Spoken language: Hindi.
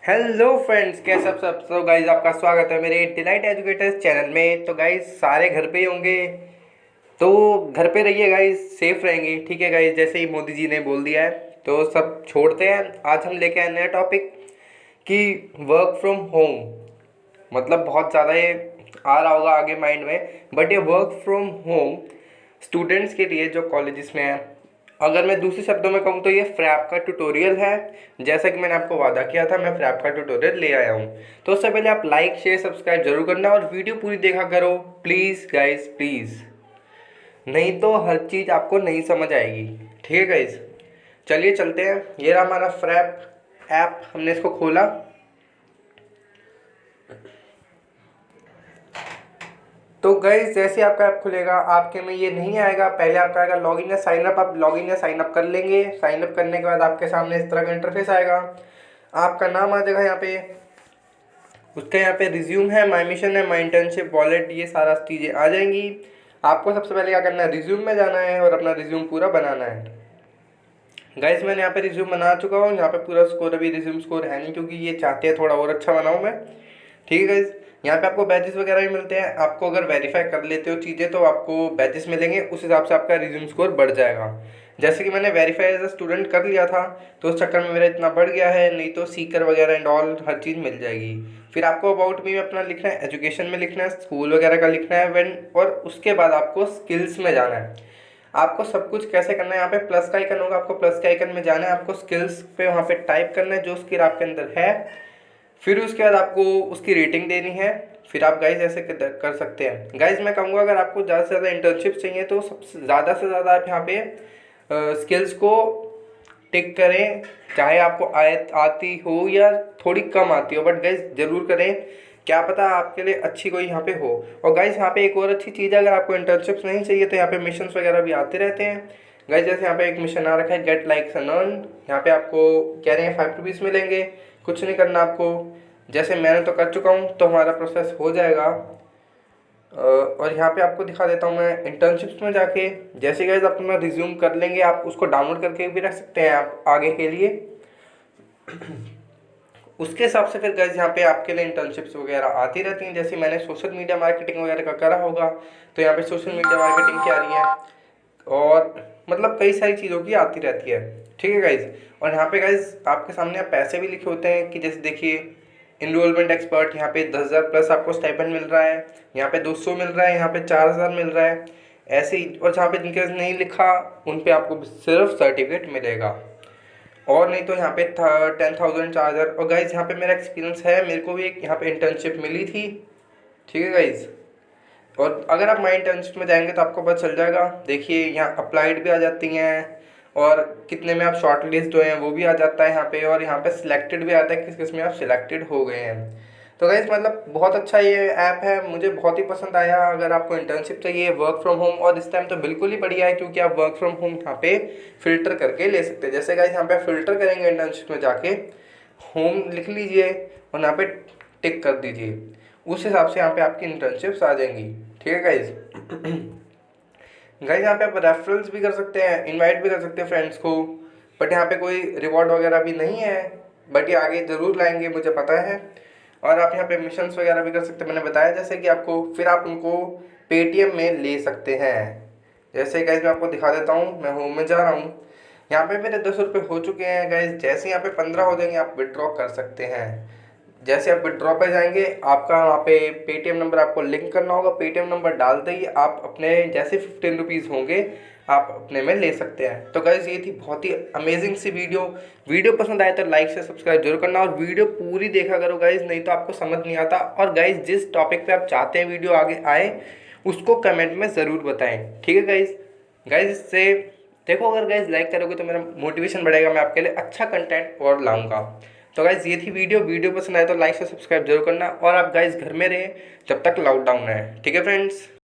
हेलो फ्रेंड्स, कैसे सब तो गाइज आपका स्वागत है मेरे डिलाइट एजुकेटर्स चैनल में। तो गाइज सारे घर पे ही होंगे, तो घर पे रहिए गाइज, सेफ रहेंगे। ठीक है गाइज, जैसे ही मोदी जी ने बोल दिया है तो सब छोड़ते हैं। आज हम लेके आए नया टॉपिक कि वर्क फ्रॉम होम। मतलब बहुत ज़्यादा ये आ रहा होगा आगे माइंड में, बट ये वर्क फ्रॉम होम स्टूडेंट्स के लिए जो कॉलेजेस में है, अगर मैं दूसरे शब्दों में कहूँ तो ये फ्रैप का ट्यूटोरियल है। जैसा कि मैंने आपको वादा किया था, मैं फ्रैप का ट्यूटोरियल ले आया हूँ। तो उससे पहले आप लाइक शेयर सब्सक्राइब जरूर करना और वीडियो पूरी देखा करो प्लीज़ गाइज, प्लीज़। नहीं तो हर चीज़ आपको नहीं समझ आएगी। ठीक है गाइज, चलिए चलते हैं। ये रहा हमारा फ्रैप ऐप, हमने इसको खोला। तो गाइज जैसे आपका ऐप खुलेगा आपके में ये नहीं आएगा, पहले आपका आएगा लॉगिन या साइन अप। आप लॉगिन या साइन अप कर लेंगे। साइन अप करने के बाद आपके सामने इस तरह का इंटरफेस आएगा। आपका नाम आ जाएगा यहाँ पे, उसका यहाँ पे रिज्यूम है, माई मिशन है, माई इंटर्नशिप, वॉलेट, ये सारा चीज़ें आ जाएंगी। आपको सबसे पहले क्या करना है, रिज्यूम में जाना है और अपना रिज्यूम पूरा बनाना है। गाइज मैंने यहाँ पे रिज्यूम बना चुका हूँ। यहाँ पे पूरा स्कोर अभी रिज्यूम स्कोर है नहीं, क्योंकि ये चाहते हैं थोड़ा और अच्छा बनाऊँ मैं। ठीक है गाइज, यहाँ पे आपको बैचेस वगैरह भी मिलते हैं। आपको अगर वेरीफाई कर लेते हो चीज़ें तो आपको बैचेस मिलेंगे, उस हिसाब से आपका रिज्यूम स्कोर बढ़ जाएगा। जैसे कि मैंने वेरीफाई एज अ स्टूडेंट कर लिया था, तो उस चक्कर में मेरा इतना बढ़ गया है। नहीं तो सीकर वगैरह एंड ऑल हर चीज़ मिल जाएगी। फिर आपको अबाउट मी में अपना लिखना है, एजुकेशन में लिखना है, स्कूल वगैरह का लिखना है वेन, और उसके बाद आपको स्किल्स में जाना है। आपको सब कुछ कैसे करना है, यहाँ पे प्लस का आइकन होगा, आपको प्लस के आइकन में जाना है। आपको स्किल्स पे वहाँ पे टाइप करना है जो स्किल आपके अंदर है। फिर उसके बाद आपको उसकी रेटिंग देनी है। फिर आप गाइज ऐसे कर सकते हैं। गाइज मैं कहूँगा अगर आपको ज़्यादा से ज़्यादा इंटर्नशिप चाहिए तो सबसे ज़्यादा से ज़्यादा आप यहाँ पे स्किल्स को टिक करें। चाहे आपको आती हो या थोड़ी कम आती हो, बट गाइज ज़रूर करें। क्या पता आपके लिए अच्छी कोई यहाँ पे हो। और गाइज यहाँ पे एक और अच्छी चीज़ है, अगर आपको इंटर्नशिप्स नहीं चाहिए तो यहाँ पे मिशंस वगैरह भी आते रहते हैं। गाइज जैसे यहाँ पे एक मिशन आ रखा है, गेट लाइक्स एंड अर्न। यहाँ पे आपको कह रहे हैं 5 रुपीज़ मिलेंगे। कुछ नहीं करना आपको, जैसे मैंने तो कर चुका हूँ तो हमारा प्रोसेस हो जाएगा। और यहाँ पे आपको दिखा देता हूँ मैं इंटर्नशिप्स में जाके। जैसे गाइज आप अपना रिज्यूम कर लेंगे, आप उसको डाउनलोड करके भी रख सकते हैं आप आगे के लिए। उसके हिसाब से फिर गाइज यहाँ पे आपके लिए इंटर्नशिप्स वगैरह आती रहती हैं। जैसे मैंने सोशल मीडिया मार्केटिंग वगैरह का करा होगा, तो यहाँ पे सोशल मीडिया मार्केटिंग की आ रही है, और मतलब कई सारी चीज़ों की आती रहती है। ठीक है गाइज, और यहाँ पे गाइज आपके सामने आप पैसे भी लिखे होते हैं कि जैसे देखिए इनरोलमेंट एक्सपर्ट, यहाँ पे 10,000 प्लस आपको स्टाइपेंड मिल रहा है, यहाँ पे 200 मिल रहा है, यहाँ पे 4,000 मिल रहा है, ऐसे ही। और जहाँ पे जिनके नहीं लिखा उन पे आपको सिर्फ सर्टिफिकेट मिलेगा, और नहीं तो यहाँ पे 10,000 4,000। और गाइज यहाँ पे मेरा एक्सपीरियंस है, मेरे को भी एक यहाँ पे इंटर्नशिप मिली थी। ठीक है गाइज, और अगर आप माई इंटर्नशिप में जाएंगे तो आपको पता चल जाएगा। देखिए यहाँ अप्लाइड भी आ जाती हैं, और कितने में आप शॉर्ट लिस्ट जो हैं वो भी आ जाता है यहाँ पे, और यहाँ पे सिलेक्टेड भी आता है किस किस में आप सिलेक्टेड हो गए हैं। तो गाइज मतलब बहुत अच्छा ये ऐप है, मुझे बहुत ही पसंद आया। अगर आपको इंटर्नशिप चाहिए वर्क फ्रॉम होम, और इस टाइम तो बिल्कुल ही बढ़िया है, क्योंकि आप वर्क फ्रॉम होम यहाँ पे फिल्टर करके ले सकते हैं। जैसे गाइज यहाँ पे फिल्टर करेंगे इंटर्नशिप में जाके, होम लिख लीजिए और यहाँ पे टिक कर दीजिए, उस हिसाब से यहाँ पे आपकी इंटर्नशिप्स आ जाएंगी। ठीक है गाइज। गाइज यहाँ पे आप रेफरल्स भी कर सकते हैं, इनवाइट भी कर सकते हैं फ्रेंड्स को, बट यहाँ पे कोई रिवॉर्ड वगैरह भी नहीं है, बट ये आगे ज़रूर लाएंगे मुझे पता है। और आप यहाँ पे मिशंस वगैरह भी कर सकते हैं, मैंने बताया जैसे कि आपको। फिर आप उनको पेटीएम में ले सकते हैं। जैसे गाइज मैं आपको दिखा देता हूँ, मैं होम में जा रहा हूँ, यहाँ पे मेरे 10 रुपये हो चुके हैं गाइज। जैसे यहाँ पे 15 हो जाएंगे आप विड्रॉ कर सकते हैं। जैसे आप विड्रॉ पे जाएंगे, आपका वहाँ पे पेटीएम नंबर आपको लिंक करना होगा। पेटीएम नंबर डालते ही आप अपने जैसे 15 रुपीज़ होंगे आप अपने में ले सकते हैं। तो गाइज ये थी बहुत ही अमेजिंग सी वीडियो पसंद आए तो लाइक से सब्सक्राइब जरूर करना, और वीडियो पूरी देखा करो गाइज, नहीं तो आपको समझ नहीं आता। और गाइज जिस टॉपिक पे आप चाहते हैं वीडियो आगे आए उसको कमेंट में ज़रूर बताएं। ठीक है गाइज। गाइज इससे देखो, अगर गाइज लाइक करोगे तो मेरा मोटिवेशन बढ़ेगा, मैं आपके लिए अच्छा कंटेंट और लाऊंगा। तो गाइज ये थी वीडियो पसंद आए तो लाइक से सब्सक्राइब जरूर करना, और आप गाइज घर में रहे जब तक लॉकडाउन है। ठीक है फ्रेंड्स।